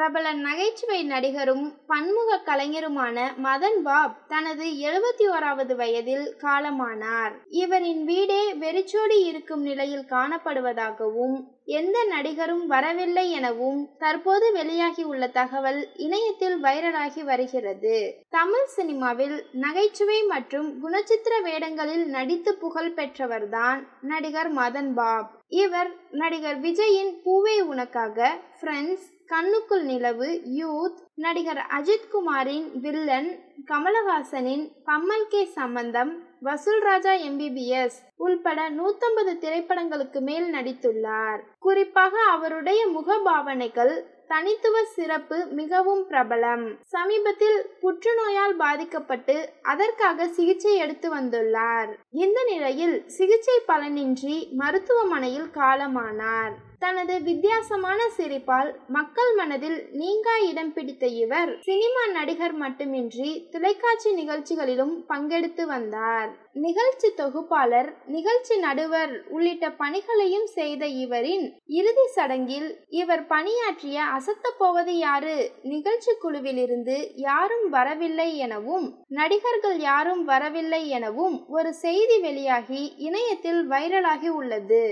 பிரபல நகைச்சுவை நடிகரும் பன்முக கலைஞருமான மதன் பாப் தனது 71வது வயதில் காலமானார். இவரின் வீடே வெறிச்சோடி இருக்கும் நிலையில் காணப்படுவதாகவும் எந்த நடிகரும் வரவில்லை எனவும் தற்போது வெளியாகி உள்ள தகவல் இணையத்தில் வைரலாகி வருகிறது. தமிழ் சினிமாவில் நகைச்சுவை மற்றும் குணச்சித்திர வேடங்களில் நடித்து புகழ் பெற்றவர்தான் நடிகர் மதன் பாப். இவர் நடிகர் விஜயின் பூவே உனக்காக, ஃப்ரெண்ட்ஸ், கண்ணுக்குள் நிலவு, யூத், நடிகர் அஜித்குமாரின் வில்லன், கமலஹாசனின் பம்மல் கே சம்பந்தம், வசூல்ராஜா MBBS உள்பட 150 திரைப்படங்களுக்கு மேல் நடித்துள்ளார். குறிப்பாக அவருடைய முகபாவனைகள் தனித்துவ சிறப்பு மிகவும் பிரபலம். சமீபத்தில் புற்றுநோயால் பாதிக்கப்பட்டு அதற்காக சிகிச்சை எடுத்து வந்துள்ளார். இந்த நிலையில் சிகிச்சை பலனின்றி மருத்துவமனையில் காலமானார். தனது வித்தியாசமான சிரிப்பால் மக்கள் மனதில் நீங்கா இடம் பிடித்த இவர் சினிமா நடிகர் மட்டுமின்றி தொலைக்காட்சி நிகழ்ச்சிகளிலும் பங்கெடுத்து வந்தார். நிகழ்ச்சி தொகுப்பாளர், நிகழ்ச்சி நடுவர் உள்ளிட்ட பணிகளையும் செய்த இவரின் இறுதி சடங்கில் இவர் பணியாற்றிய அசத்த போவது யாரு நிகழ்ச்சி குழுவில் இருந்து யாரும் வரவில்லை எனவும் நடிகர்கள் யாரும் வரவில்லை எனவும் ஒரு செய்தி வெளியாகி இணையத்தில் வைரலாகி உள்ளது.